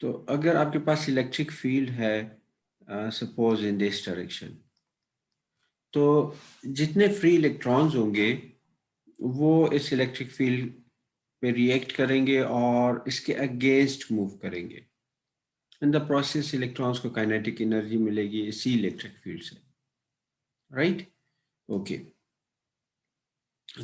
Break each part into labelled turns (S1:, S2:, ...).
S1: तो अगर आपके पास इलेक्ट्रिक फील्ड है सपोज इन दिस डायरेक्शन, तो जितने फ्री इलेक्ट्रॉन्स होंगे वो इस इलेक्ट्रिक फील्ड पे रिएक्ट करेंगे और इसके अगेंस्ट मूव करेंगे। इन द प्रोसेस इलेक्ट्रॉन्स को काइनेटिक एनर्जी मिलेगी इसी इलेक्ट्रिक फील्ड से, राइट? ओके,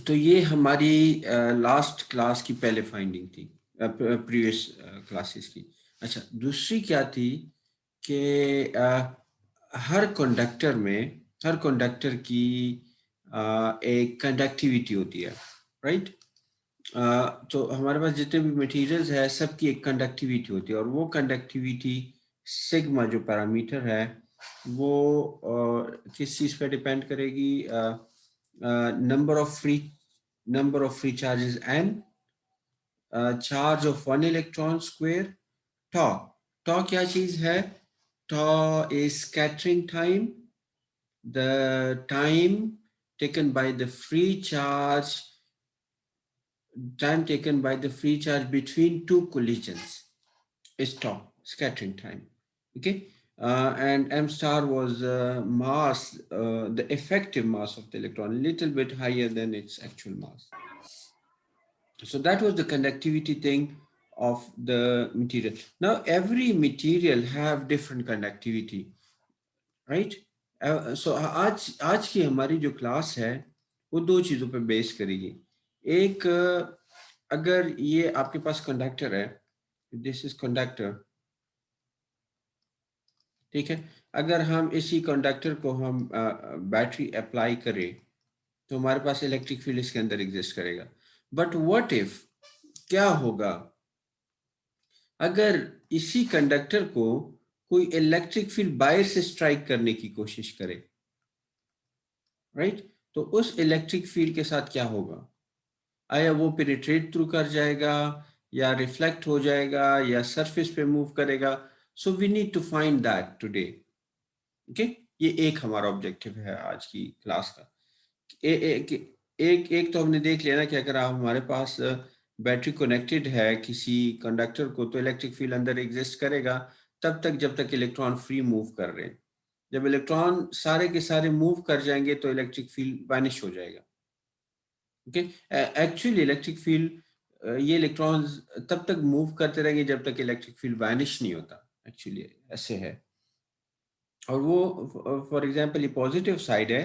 S1: तो ये हमारी लास्ट क्लास की पहले फाइंडिंग थी, प्रीवियस क्लासेस की। अच्छा, दूसरी क्या थी कि हर कंडक्टर में, हर कंडक्टर की एक कंडक्टिविटी होती है, राइट? तो हमारे पास जितने भी मटेरियल्स है सबकी एक कंडक्टिविटी होती है, और वो कंडक्टिविटी सिग्मा जो पैरामीटर है वो किस चीज़ पे डिपेंड करेगी? number of free charges n, charge of one electron square, tau. Tau क्या चीज है? Tau is scattering time, the time taken by the free charge, time taken by the free charge between two collisions is tau, scattering time. Okay, and m star was mass, the effective mass of the electron, a little bit higher than its actual mass. So that was the conductivity thing of the material. Now every material have different conductivity, right? So आज की हमारी जो class है वो दो चीजों पे base करेगी। एक, अगर ये आपके पास कंडक्टर है, दिस इज कंडक्टर, ठीक है? अगर हम इसी कंडक्टर को हम बैटरी अप्लाई करें तो हमारे पास इलेक्ट्रिक फील्ड इसके अंदर एग्जिस्ट करेगा। बट व्हाट इफ, क्या होगा अगर इसी कंडक्टर को कोई इलेक्ट्रिक फील्ड बाहर से स्ट्राइक करने की कोशिश करे, राइट? तो उस इलेक्ट्रिक फील्ड के साथ क्या होगा? आया वो पेनिट्रेट थ्रू कर जाएगा, या रिफ्लेक्ट हो जाएगा, या सरफेस पे मूव करेगा? So we need to find that today. Okay, ये एक हमारा ऑब्जेक्टिव है आज की क्लास का। एक तो हमने देख लिया ना कि अगर आप, हमारे पास बैटरी कनेक्टेड है किसी कंडक्टर को, तो इलेक्ट्रिक फील्ड अंदर एग्जिस्ट करेगा तब तक जब तक इलेक्ट्रॉन फ्री मूव कर रहे हैं। जब इलेक्ट्रॉन सारे के सारे मूव कर जाएंगे तो इलेक्ट्रिक फील्ड वैनिश हो जाएगा। ओके, एक्चुअली इलेक्ट्रिक फील्ड, ये इलेक्ट्रॉन्स तब तक मूव करते रहेंगे जब तक इलेक्ट्रिक फील्ड वैनिश नहीं होता, एक्चुअली ऐसे है। और वो फॉर एग्जांपल ये पॉजिटिव साइड है,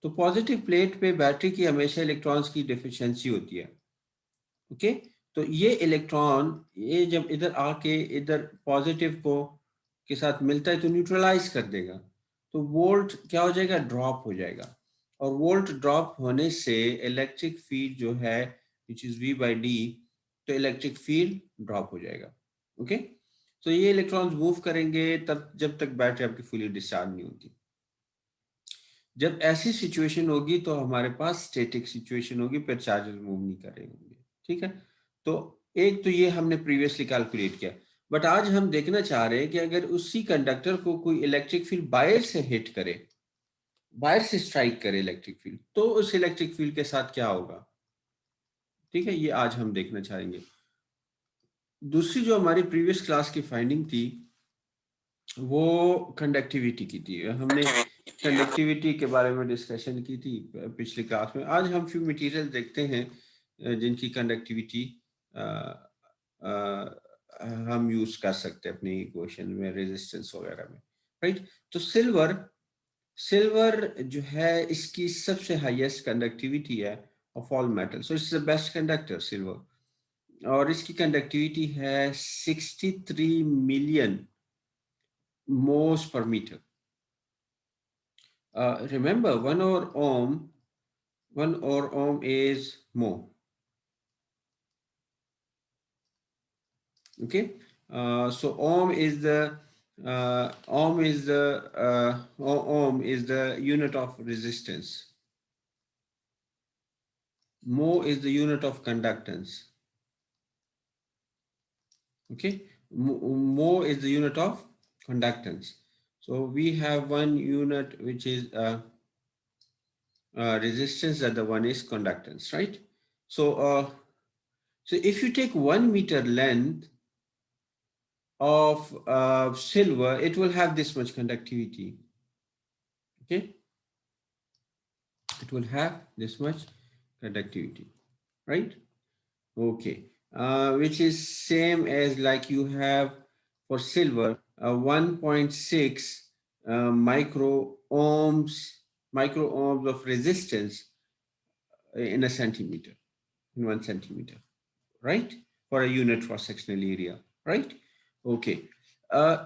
S1: तो पॉजिटिव प्लेट पे बैटरी की हमेशा इलेक्ट्रॉन्स की डिफिशियंसी होती है। ओके, तो ये इलेक्ट्रॉन, ये जब इधर आके इधर पॉजिटिव को के साथ मिलता है तो न्यूट्रलाइज कर देगा, तो वोल्ट क्या हो जाएगा? ड्रॉप हो जाएगा। और वोल्ट ड्रॉप होने से इलेक्ट्रिक फील्ड जो है which is V by D, तो इलेक्ट्रिक फील्ड ड्रॉप हो जाएगा। ओके, तो ये इलेक्ट्रॉन्स मूव करेंगे तब जब तक बैटरी आपकी फुली डिस्चार्ज नहीं होती। जब ऐसी सिचुएशन होगी तो हमारे पास स्टैटिक सिचुएशन होगी, फिर चार्जेस मूव नहीं कर रहे होंगे। ठीक है, तो एक तो ये हमने प्रीवियसली कैलकुलेट किया। बट आज हम देखना चाह रहे हैं कि अगर उसी कंडक्टर को कोई इलेक्ट्रिक फील्ड बाहर से हिट करे, बाहर से स्ट्राइक करे इलेक्ट्रिक फील्ड, तो उस इलेक्ट्रिक फील्ड के साथ क्या होगा? ठीक है, ये आज हम देखना चाहेंगे। दूसरी जो हमारी प्रीवियस क्लास की फाइंडिंग थी वो कंडक्टिविटी की थी। हमने कंडक्टिविटी के बारे में डिस्कशन की थी पिछली क्लास में। आज हम फ्यू मटेरियल देखते हैं जिनकी कंडक्टिविटी हम यूज कर सकते हैं अपनी इक्वेशन में, रेजिस्टेंस वगैरह में, राइट? तो सिल्वर, सिल्वर जो है इसकी सबसे हाईएस्ट कंडक्टिविटी है of all metal, so it's the best conductor silver. और इसकी कंडक्टिविटी है 63 million moles per metre. Remember, 1 or ohm is mho. Okay, so ohm is the unit of resistance. Mho is the unit of conductance. Okay, mho is the unit of conductance. So we have one unit which is resistance, the other one is conductance, right? So so if you take 1 meter length of silver, it will have this much conductivity. Okay, it will have this much conducticity, right? Okay, which is same as like you have for silver 1.6 micro ohms of resistance in a centimeter, in 1 centimeter, right? For a unit cross sectional area, right? Okay.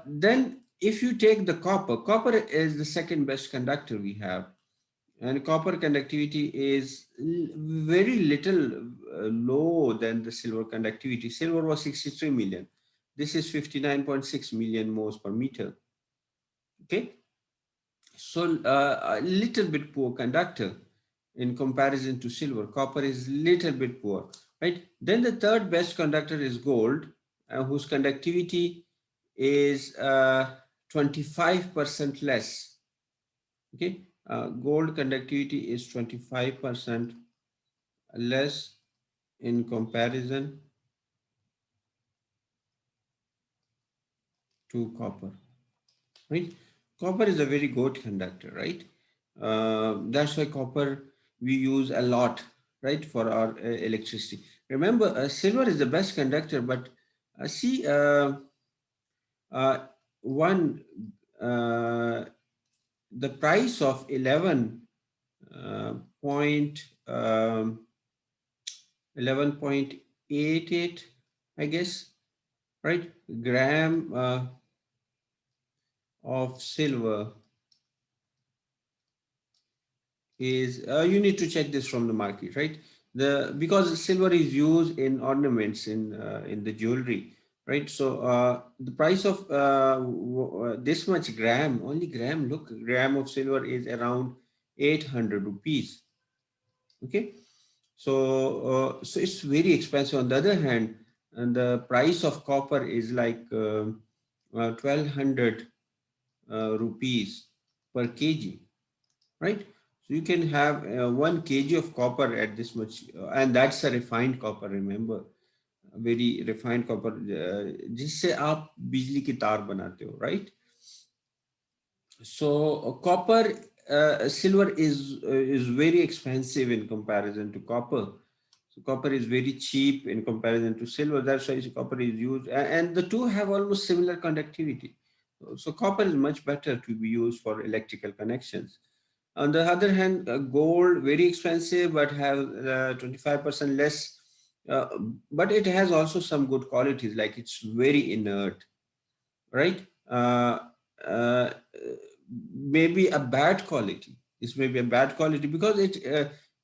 S1: Then if you take the copper, copper is the second best conductor we have, and copper conductivity is very little low than the silver conductivity. Silver was 63 million. This is 59.6 million moles per meter. Okay, so a little bit poor conductor in comparison to silver. Copper is little bit poor, right? Then the third best conductor is gold, whose conductivity is 25% less. Okay, gold conductivity is 25% less in comparison to copper, right? Copper is a very good conductor, right? That's why copper we use a lot, right, for our electricity. Remember, silver is the best conductor, but see, uh, one uh, the price of 11 point 11.88, I guess, right? Gram of silver is you need to check this from the market, right? The because silver is used in ornaments in the jewelry, right? So the price of this much gram, only gram, look, gram of silver is around 800 rupees. Okay, so it's very expensive. On the other hand, and the price of copper is like 1200 rupees per kg, right? So you can have 1 kg of copper at this much, and that's a refined copper. Remember, very refined copper, जिससे आप बिजली की तार बनाते हो, right? So copper, silver is very expensive in comparison to copper. So copper is very cheap in comparison to silver. That's why copper is used, and the two have almost similar conductivity. So copper is much better to be used for electrical connections. On the other hand, gold very expensive, but have 25% less. Uh, but it has also some good qualities, like it's very inert, right? Uh, Maybe a bad quality. This may be a bad quality because it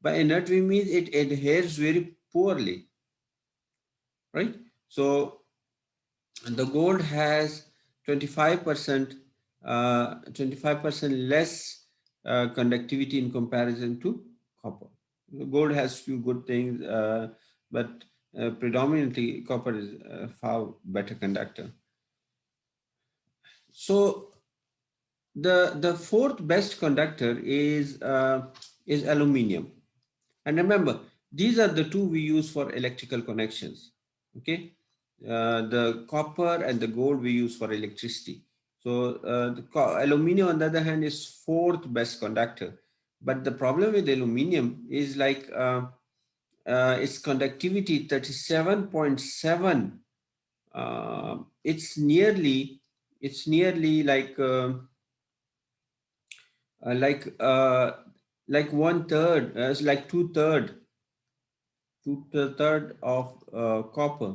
S1: by inert we mean it adheres very poorly, right? So the gold has 25% 25% less conductivity in comparison to copper. The gold has few good things, but predominantly copper is a far better conductor. So the fourth best conductor is aluminium. And remember, these are the two we use for electrical connections. Okay, the copper and the gold we use for electricity. So the aluminium, on the other hand, is fourth best conductor. But the problem with aluminium is like its conductivity 37.7. It's nearly uh, like uh, like one third, it's like two third of copper,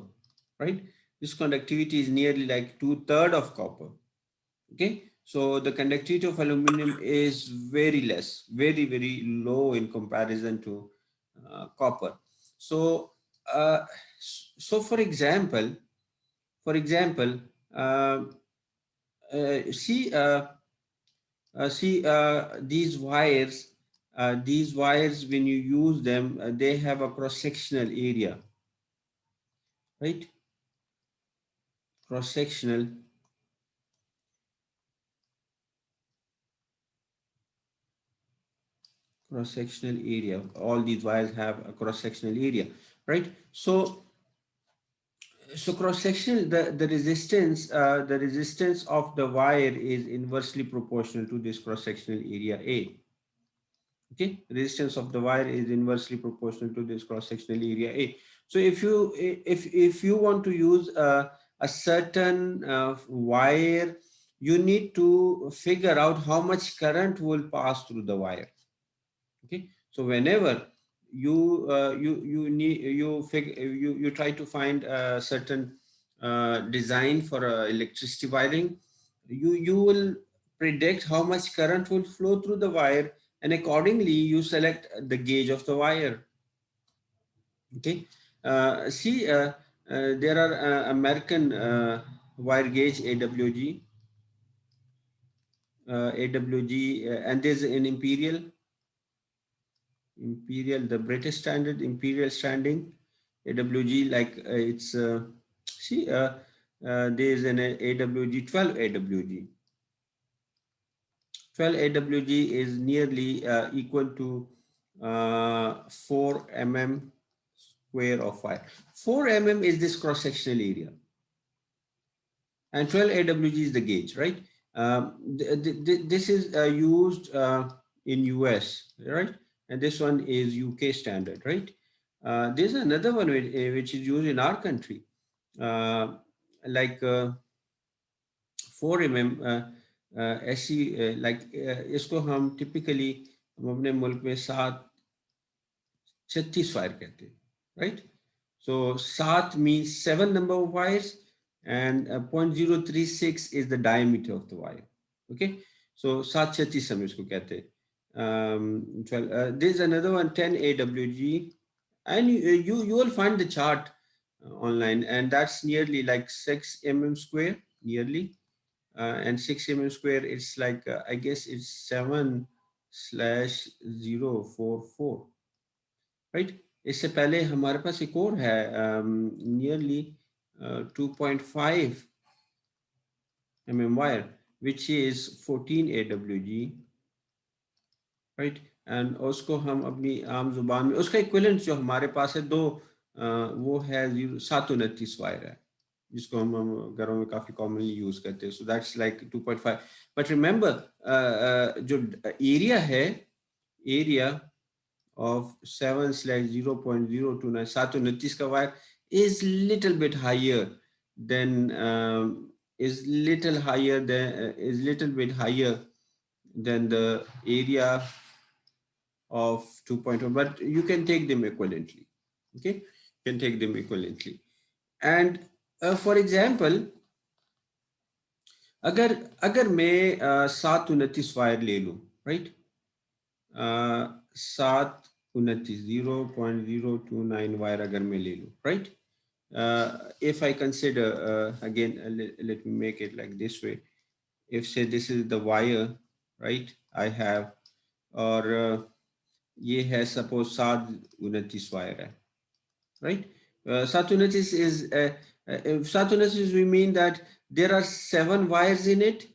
S1: right? This conductivity is nearly like two-third of copper. Okay, so the conductivity of aluminum is very less, very low in comparison to copper. So so for example, uh, see these wires, when you use them, they have a cross-sectional area, right? Cross-sectional cross-sectional area. All these wires have a cross-sectional area, right? So So cross-sectional, the resistance of the wire is inversely proportional to this cross-sectional area A. Okay, resistance of the wire is inversely proportional to this cross-sectional area A. So if you want to use a certain wire, you need to figure out how much current will pass through the wire. Okay, so whenever you try to find a certain design for electricity wiring, you will predict how much current will flow through the wire, and accordingly you select the gauge of the wire. Okay, see, there are American wire gauge AWG, and there's an Imperial, the British standard, Imperial standing, AWG, like see, there is an AWG, 12 AWG. 12 AWG is nearly equal to 4 mm square of wire. 4 mm is this cross-sectional area, and 12 AWG is the gauge, right? This is used in US, right? And this one is UK standard, right? There's another one which is used in our country, uh, like 4 mm ऐसी like इसको हम typically हम अपने मुल्क में 736 wire कहते हैं, right? So 7 means 7 number of wires, and 0.036 is the diameter of the wire. Okay, so 736 हम इसको कहते हैं. 12, there's another one, 10 AWG, and you will find the chart online, and that's nearly like 6 mm square, nearly, and 6 mm square, it's like I guess it's 7/044, right? इससे पहले हमारे पास एक और है, nearly 2.5 mm wire, which is 14 AWG, right? And उसको हम अपनी आम जुबान में उसका इक्विवेलेंट जो हमारे पास है दो, वो है 729 वायर है, जिसको हम घरों में काफी कॉमनली यूज करते हैं. So that's like 2.5. But remember जो एरिया है, एरिया of 7/0.029, 729 का wire is little bit higher than is little bit higher than the area of 2.1, but you can take them equivalently. Okay, you can take them equivalently. And for example, अगर अगर मैं 729 wire ले लूं, right, 729 0.029 wire अगर मैं ले लूं, right, if I consider again, let me make it like this way. If say this is the wire, right, I have, और ये है suppose 729 वायर है, right? 729 is 729, we mean that there are 7 wires in it,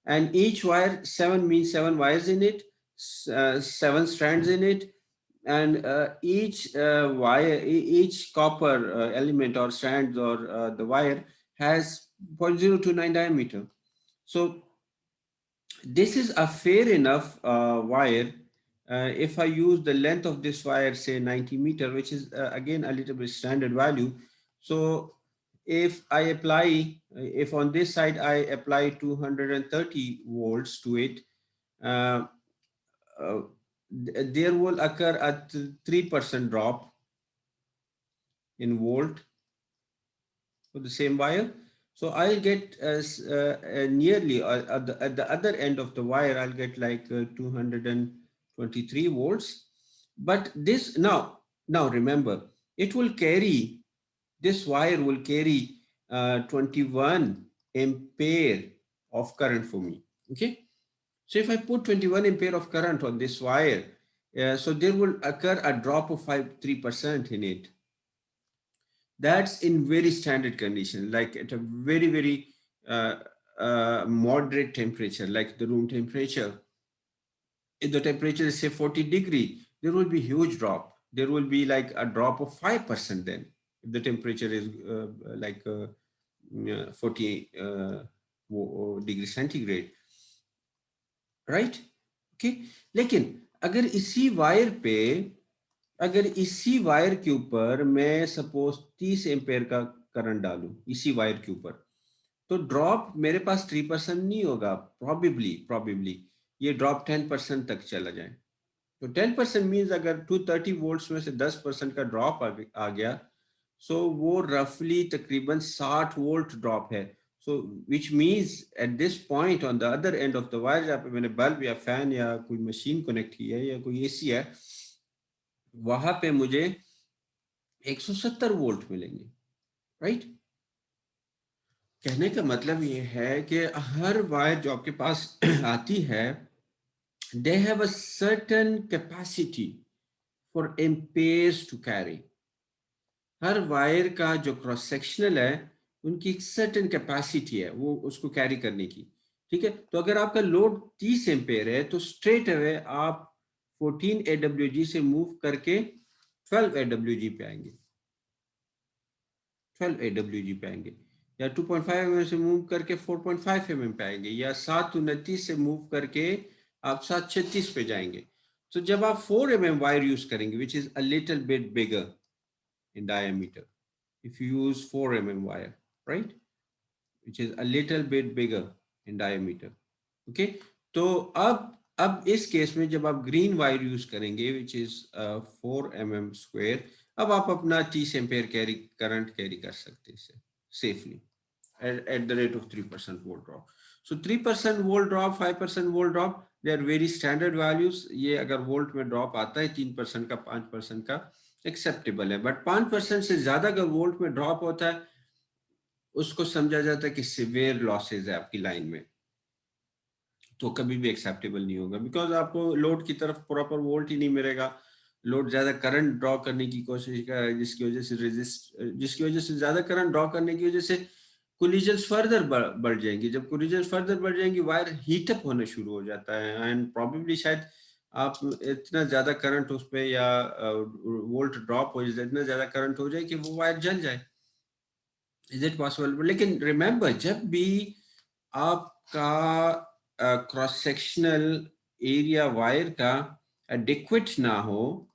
S1: and each wire, 7 means 7 wires in it, 7 strands in it, and each wire, each copper element or strands or the wire has 0.029 diameter. So this is a fair enough wire. If I use the length of this wire, say 90 meter, which is again a little bit standard value. So if I apply, if on this side I apply 230 volts to it, uh, uh, there will occur a 3% drop in volt for the same wire. So I'll get nearly at the other end of the wire, I'll get like 223 volts. But this now remember, it will carry, this wire will carry 21 ampere of current for me. Okay, so if I put 21 ampere of current on this wire, so there will occur a drop of 3% in it. That's in very standard condition, like at a very uh, moderate temperature, like the room temperature. If the temperature is say 40 degree, there will be huge drop. There will be like a drop of 5% then. if the temperature is like 40 degree centigrade, right, okay. लेकिन अगर इसी wire पे, अगर इसी wire के ऊपर मैं suppose 30 ampere का करंट डालूं इसी वायर के ऊपर, तो ड्रॉप मेरे पास 3% नहीं होगा, प्रॉबेबली ये ड्रॉप 10% तक चला जाए। तो 10% मीन्स अगर 230 वोल्ट्स में से 10% का ड्रॉप आ गया, सो वो रफली तकरीबन 60 वोल्ट ड्रॉप है। So which means at this point on the other end of the wire, जहाँ पे मैंने बल्ब या फैन या कोई मशीन कनेक्ट की है या कोई एसी है, वहां पे मुझे 170 वोल्ट मिलेंगे, राइट। कहने का मतलब ये है कि हर वायर जो आपके पास आती है, they have a certain capacity for amperes to carry। Her wire का जो क्रॉस सेक्शनल है, उनकी एक सर्टेन कैपेसिटी है वो उसको कैरी करने की, ठीक है। तो अगर आपका लोड 30 एम्पेयर है, तो स्ट्रेट अवे आप 14 AWG से मूव करके 12 AWG पे आएंगे, 12 AWG पे आएंगे, या 2.5 mm से मूव करके 4.5 mm पे आएंगे, या 729 से मूव करके आप 736 पे जाएंगे। तो जब आप 4 mm वायर यूज करेंगे, which is a little bit bigger in diameter, if you use 4 mm wire, right, which is a little bit bigger in diameter, okay। तो अब इस केस में जब आप ग्रीन वायर यूज करेंगे, विच इज 4 mm स्क्वायर, अब आप अपना 30 एम्पेयर करंट कैरी कर सकते हैं इसे safely at the rate of 3% volt drop। So 3% volt drop, 5% volt drop, they are very standard values। ये अगर वोल्ट में ड्रॉप आता है 3% का, 5% का, एक्सेप्टेबल है। बट 5% से ज्यादा अगर वोल्ट में ड्रॉप होता है, उसको समझा जाता है कि सिवियर लॉसेज है आपकी लाइन में, तो कभी भी एक्सेप्टेबल नहीं होगा, बिकॉज आपको लोड की तरफ प्रॉपर वोल्ट ही नहीं मिलेगा। लोड ज्यादा करंट ड्रॉ करने की कोशिश कर रहा है, जिसकी वजह से ज्यादा करंट ड्रॉ करने की वजह से कोलिजन्स फर्दर बढ़ जाएंगी। जब कोलिजन्स फर्दर बढ़ जाएंगी, वायर हीट अप होना शुरू हो जाता है, एंड प्रॉबेबली शायद आप इतना ज्यादा करंट उस पे या वोल्ट ड्रॉप हो जाए, इतना ज्यादा करंट हो जाए कि वो वायर जल जाए। Is it possible? लेकिन रिमेंबर, जब भी आपका क्रॉस सेक्शनल एरिया वायर का एडिक्वेट ना हो,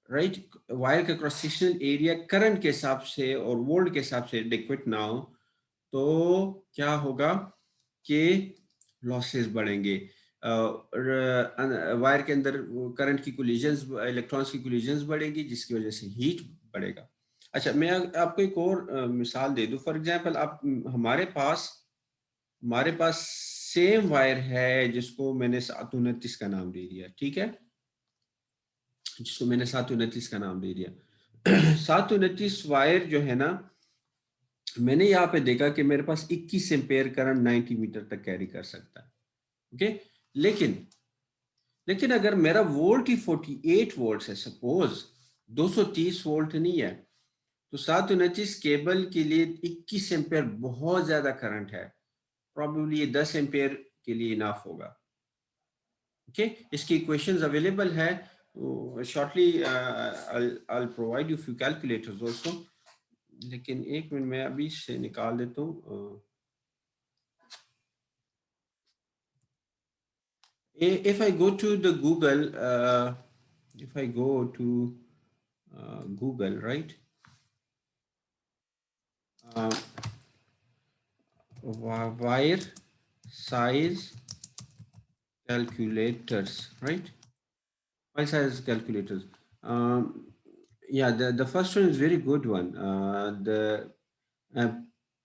S1: राइट, वायर का क्रॉस सेक्शनल एरिया करंट के हिसाब से और वोल्ट के हिसाब से एडिक्वेट ना हो, तो क्या होगा कि लॉसेस बढ़ेंगे। वायर के अंदर करंट की कोलिजन्स, इलेक्ट्रॉन्स की कोलिजन्स बढ़ेगी, जिसकी वजह से हीट बढ़ेगा। अच्छा, मैं आपको एक और मिसाल दे दूं। फॉर एग्जांपल, आप हमारे पास सेम वायर है जिसको मैंने 729 का नाम दे दिया, ठीक है, जिसको मैंने 729 का नाम दे दिया। 729 वायर जो है ना, मैंने यहाँ पे देखा कि मेरे पास 21 एम्पेयर करंट 90 मीटर तक कैरी कर सकता है, ओके। लेकिन लेकिन अगर मेरा वोल्ट ही 48 वोल्ट है, सपोज 230 वोल्ट नहीं है, तो 729 केबल के लिए 21 एम्पेयर बहुत ज्यादा करंट है। प्रॉबेबली ये 10 एम्पेयर के लिए इनफ होगा, ओके। इसकी इक्वेशंस अवेलेबल है shortly, I provide you few calculators also. लेकिन एक मिनट में अभी से निकाल देता हूँ। If I go to the Google, if I go to Google, right, uh, wire size calculators, right? Wire size calculators. Um, yeah, the first one is very good one. The uh,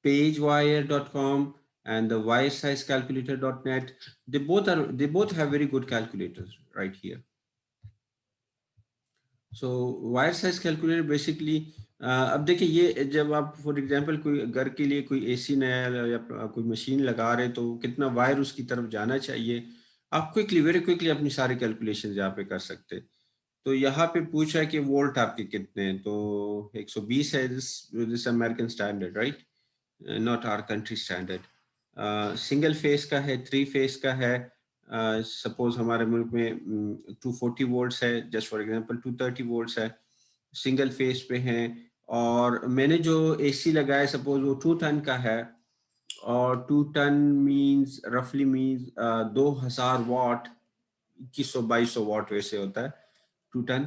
S1: pagewire.com and the wiresizecalculator.net, they both have very good calculators right here। So wire size calculator basically, अब देखिए, ये जब आप for example कोई घर के लिए कोई एसी नया या कोई मशीन लगा रहे, तो कितना वायर उसकी तरफ जाना चाहिए, आप क्विकली, वेरी क्विकली अपनी सारी कैलकुलेशन यहाँ पे कर सकते हैं। तो यहाँ पे पूछा है कि वोल्ट आपके कितने हैं, तो 120 है, this American standard, right, not our country standard. Single phase का है, 3 फेस का है। सपोज हमारे मुल्क में 240 वोल्ट्स है, जस्ट फॉर एग्जांपल 230 वोल्ट्स है, सिंगल फेस पे हैं और मैंने जो एसी लगाया सपोज वो 2 टन का है, और 2 टन मींस रफली मींस 2000 वाट, 2100-2200 वाट वैसे होता है 2 टन।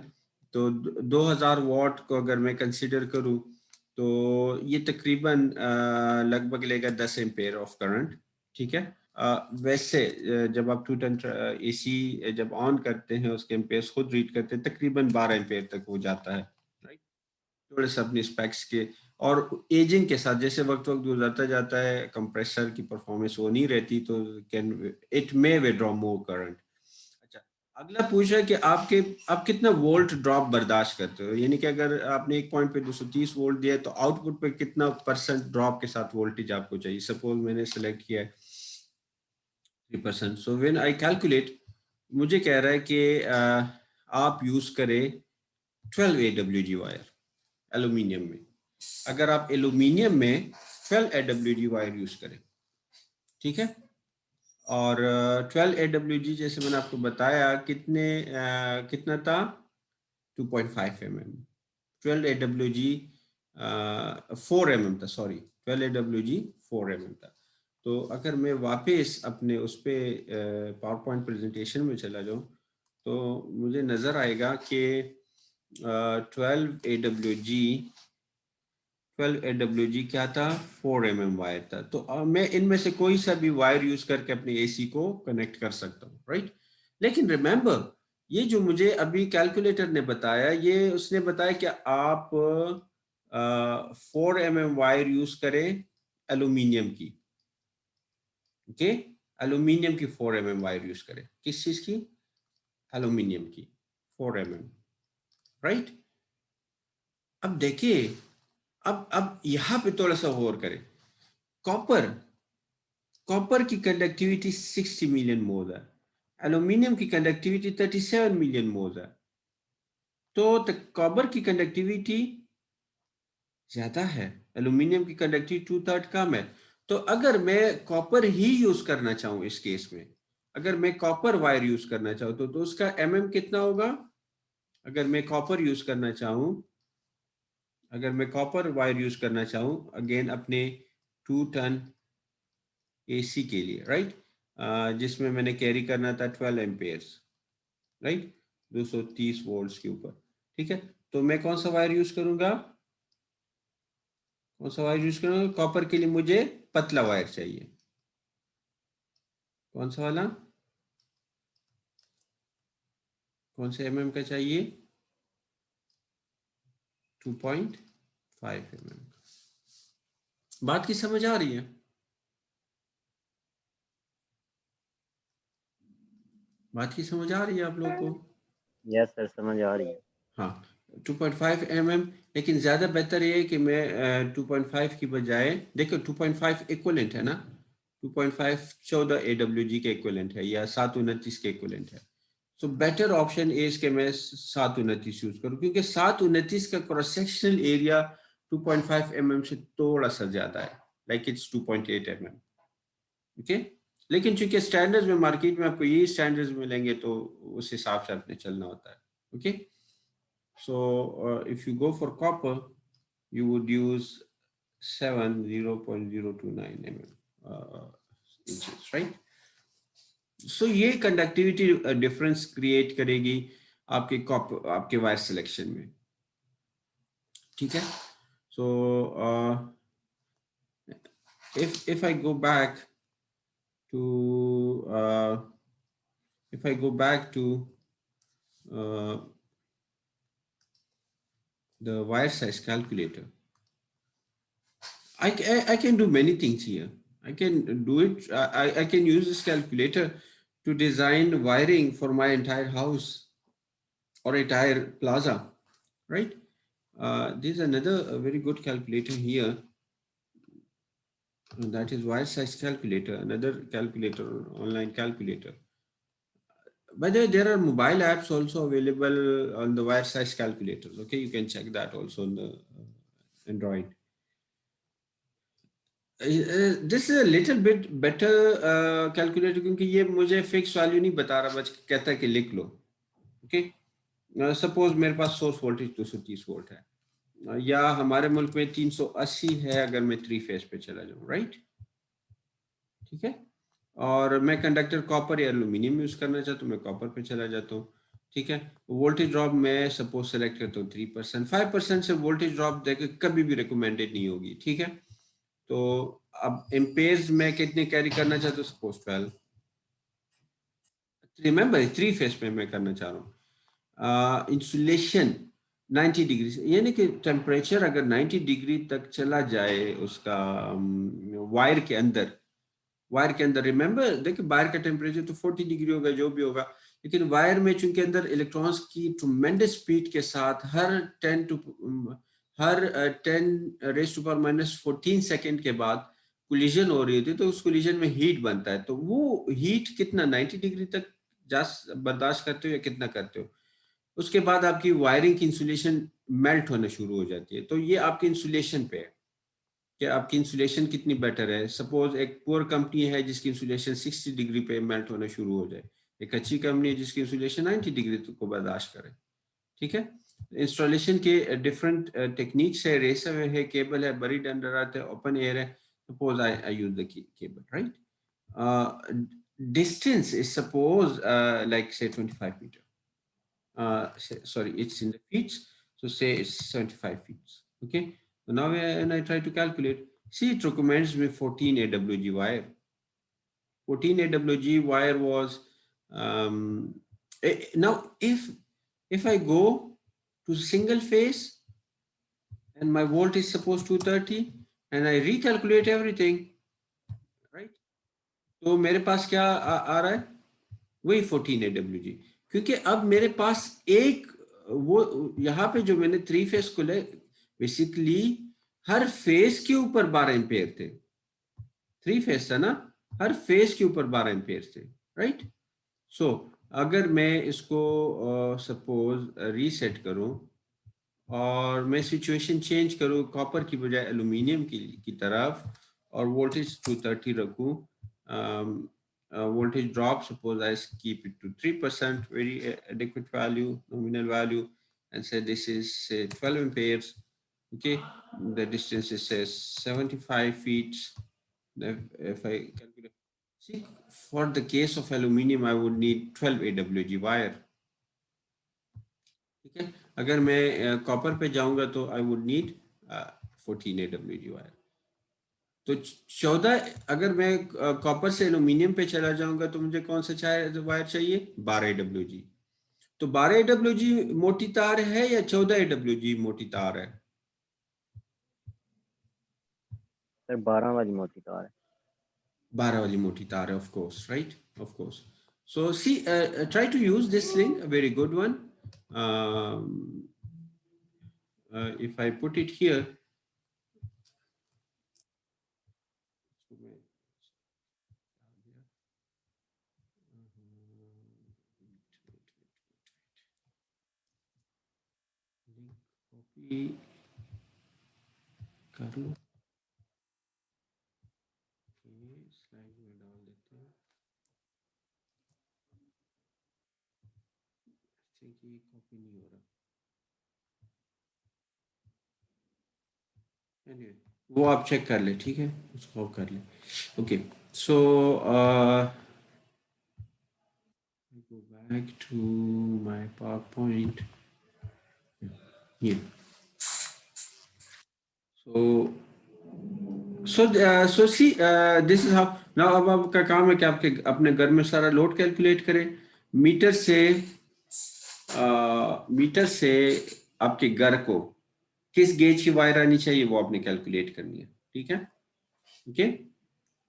S1: तो 2000 वाट को अगर मैं कंसीडर करूं तो ये तकरीबन लगभग लेगा 10 एम्पेयर ऑफ करंट, ठीक है। वैसे जब आप 2 टन एसी जब ऑन करते हैं उसके एम्पेयर्स खुद रीड करते हैं, तकरीबन 12 एम्पेयर तक हो जाता है, राइट। थोड़े से अपने स्पेक्स के और एजिंग के साथ जैसे वक्त वक्त गुजरता जाता है कंप्रेसर की परफॉर्मेंस वो नहीं रहती, तो can it may withdraw more current. अच्छा, अगला पूछ रहा है कि आप कितना वोल्ट ड्रॉप बर्दाश्त करते हो, यानी कि अगर आपने एक पॉइंट पे 230 वोल्ट दिया है तो आउटपुट पे कितना परसेंट ड्रॉप के साथ वोल्टेज आपको चाहिए। सपोज मैंने सेलेक्ट किया है 3%, सो व्हेन आई कैलकुलेट मुझे कह रहा है कि आप यूज करें 12 AWG वायर एल्यूमिनियम में। अगर आप एल्यूमिनियम में 12 AWG वायर यूज करें, ठीक है। और 12 AWG जैसे मैंने आपको बताया कितना था 2.5 mm। 12 AWG 4 mm था, सॉरी 12 AWG 4 mm था। तो अगर मैं वापस अपने उस पे पावर पॉइंट प्रेजेंटेशन में चला जाऊं तो मुझे नजर आएगा कि 12 AWG 12 AWG क्या था, 4 mm वायर था। तो मैं इनमें से कोई सा भी वायर यूज करके अपने एसी को कनेक्ट कर सकता हूँ, राइट। लेकिन रिमेंबर, ये जो मुझे अभी कैलकुलेटर ने बताया, ये उसने बताया कि आप 4 mm वायर यूज करें एल्यूमिनियम की, ओके। एल्यूमिनियम की 4 mm वायर यूज करें, किस चीज की, एल्यूमिनियम की 4 mm, राइट। अब देखिए, अब यहां पे थोड़ा सा गौर करें। कॉपर कॉपर की कंडक्टिविटी 60 मिलियन मोल है, एल्यूमिनियम की कंडक्टिविटी 37 मिलियन मोल है। तो कॉपर की कंडक्टिविटी ज्यादा है, एल्यूमिनियम की कंडक्टिविटी 2/3 कम है। तो अगर मैं कॉपर ही यूज करना चाहूं इस केस में, अगर मैं कॉपर वायर यूज करना चाहूं तो उसका कितना होगा। अगर मैं कॉपर यूज करना चाहूं अगर मैं कॉपर वायर यूज करना चाहूं अगेन अपने 2 टन एसी के लिए, राइट, जिसमें मैंने कैरी करना था 12 एम्पेयर्स, राइट, 230 वोल्ट्स के ऊपर, ठीक है। तो मैं कौन सा वायर यूज करूंगा, कॉपर के लिए मुझे पतला वायर चाहिए। कौन सा वाला, कौन से का चाहिए, 2.5 बात की समझ आ रही है, बात की समझ आ रही है आप लोग को।
S2: यस सर, समझ आ रही है।
S1: हाँ, 2.5 लेकिन ज़्यादा बेहतर ये है कि मैं 2.5 की बजाय, देखो 2.5 इक्वलेंट है ना, 2.5 14 AWG के इक्वलेंट है या 729 के इक्वलेंट है। सो बेटर ऑप्शन इज कि मैं 729 यूज करूँ, क्योंकि 729 का क्रॉस सेक्शनल एरिया 2.5 से थोड़ा सा ज़्यादा है, लाइक इट्स 2.8 ओके। लेकिन चूंकि स्टैंडर्ड्स में मार्केट में आपको यही स्टैंडर्ड्स मिलेंगे तो उस हिसाब से आपने चलना होता है, okay. So if you go for copper, you would use 0.029 mm inches, right? So ये कंडक्टिविटी डिफरेंस क्रिएट करेगी आपके वायर सिलेक्शन में, ठीक है। So if I go back to uh, the wire size calculator, I can do many things here. I can do it. I can use this calculator to design wiring for my entire house or entire plaza, right? There's another very good calculator here. And that is wire size calculator, another calculator, online calculator. By the way, there are mobile apps also available on the wire size calculators. Okay, you can check that also on the Android. This is a little bit better calculator, क्योंकि ये मुझे fix value नहीं बता रहा, बस कहता है कि लिख लो, ओके। सपोज मेरे पास सोर्स वोल्टेज 230 वोल्ट है, या हमारे मुल्क में 380 है अगर मैं 3 फेज पे चला जाऊं, राइट? ठीक है। और मैं कंडक्टर कॉपर या एल्यूमिनियम यूज करना चाहता हूँ, मैं कॉपर पे चला जाता हूँ। ठीक है। वोल्टेज ड्रॉप मैं सपोज सेलेक्ट करता हूँ 3%, 5% से वोल्टेज ड्रॉप देखे कभी भी रिकमेंडेड नहीं होगी। ठीक है। तो अब एम्पेयर्स में कितने कैरी करना चाहता हूँ, सपोज 12। रिमेंबर 3 फेज में मैं करना चाह रहा हूँ। इंसुलेशन 90 डिग्री, यानी कि टेम्परेचर अगर 90 डिग्री तक चला जाए उसका वायर के अंदर रिमेंबर देखिए वायर का टेम्परेचर तो 40 डिग्री होगा जो भी होगा, लेकिन वायर में चूंकि अंदर इलेक्ट्रॉन्स की ट्रमेंडस स्पीड के साथ हर 10 raise to power minus 14 second के बाद कोलिजन हो रही होती है, तो उस कोलिजन में हीट बनता है। तो वो हीट कितना 90 डिग्री तक जा बर्दाश्त करते हो या कितना करते हो, उसके बाद आपकी वायरिंग की इंसुलेशन मेल्ट होना शुरू हो जाती है। तो ये आपके इंसुलेशन पे है कि आपकी इंसुलेशन कितनी बेटर है। सपोज एक पुअर कंपनी है जिसकी इंसुलेशन 60 डिग्री पे मेल्ट होना शुरू हो जाए, एक अच्छी कंपनी है जिसकी इंसुलेशन 90 डिग्री तक को बर्दाश्त करे। ठीक है। इंस्टॉलेशन के डिफरेंट टेक्निक्स है, रेसर है, केबल है, बरीड अंडर आते है, ओपन एयर है। Suppose I use the cable, right? Distance is suppose like say 25 meter. Sorry, it's in the feet. So say it's 75 feet. Okay. So now when I try to calculate, see it recommends me 14 AWG wire. 14 AWG wire was now if I go to single phase and my volt is supposed to 30 and I recalculate everything, right? तो मेरे पास क्या आ रहा है, वही 14 AWG। क्योंकि अब मेरे पास एक वो यहाँ पे जो मैंने 3 फेज को ले, बेसिकली हर फेज के ऊपर 12 एम्पेयर थे। 3 फेज था ना, हर फेज के ऊपर 12 एम्पेयर थे, राइट? सो अगर मैं इसको सपोज रीसेट करूं और मैं सिचुएशन चेंज करूं कॉपर की बजाय एल्यूमिनियम की तरफ और वोल्टेज 230 रखूं, voltage drop, suppose I keep it to 3%, very adequate value, nominal value, and say this is say 12 amperes. Okay, the distance is says 75 feet. If I calculate, see, for the case of aluminum, I would need 12 AWG wire. ठीक है। अगर मैं copper पे जाऊंगा तो I would need 14 AWG wire. तो 14, अगर मैं कॉपर से एल्यूमिनियम पे चला जाऊंगा तो मुझे कौन सा वायर चाहिए, 12 AWG। तो 12 AWG मोटी तार है या 14 AWG मोटी तार है?
S2: सर 12 वाली मोटी तार है।
S1: 12 वाली मोटी तार है, of course, right, of course. So see try to use this link, a very good one. If I put it here, copy कर लो, स्लाइड में डाल देते हैं। कि कॉपी नहीं हो रहा। anyway, वो आप चेक कर ले, ठीक है, उसको कर ले। Okay, so go back to my PowerPoint here. So so see, this is how now। अब आपका काम है कि आपके अपने घर में सारा लोड कैलकुलेट करें। मीटर से मीटर से आपके घर को किस गेज की वायर आनी चाहिए वो आपने कैलकुलेट करनी है। ठीक है, ओके।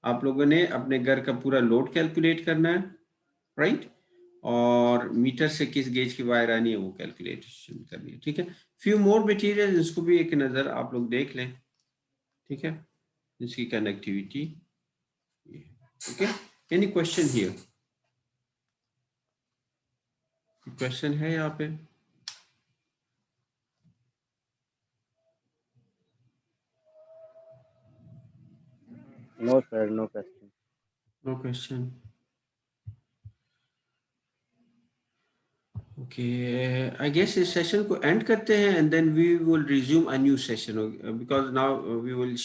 S1: आप लोगों ने अपने घर का पूरा लोड कैलकुलेट करना है, राइट? और मीटर से किस गेज की वायर आनी है वो कैलकुलेशन करनी है। ठीक है, फ्यू मोर मटेरियल, इसको भी एक नज़र आप लोग देख लें। ठीक है, इसकी connectivity. Okay, any question here? Question है यहाँ पे?
S2: No sir, no question.
S1: No question. Okay, I guess इस सेशन को एंड करते हैं and then we will resume a new session because now we will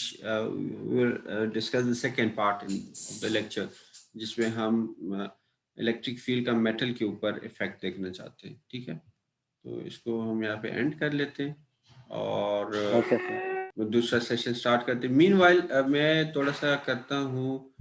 S1: discuss the second part in the lecture जिसमें हम electric field का metal के ऊपर effect देखना चाहते हैं, ठीक है? तो इसको हम यहाँ पे एंड कर लेते हैं और
S2: ओके सर।
S1: दूसरा सेशन स्टार्ट करते हैं। मीनवाइल मैं थोड़ा सा करता हूँ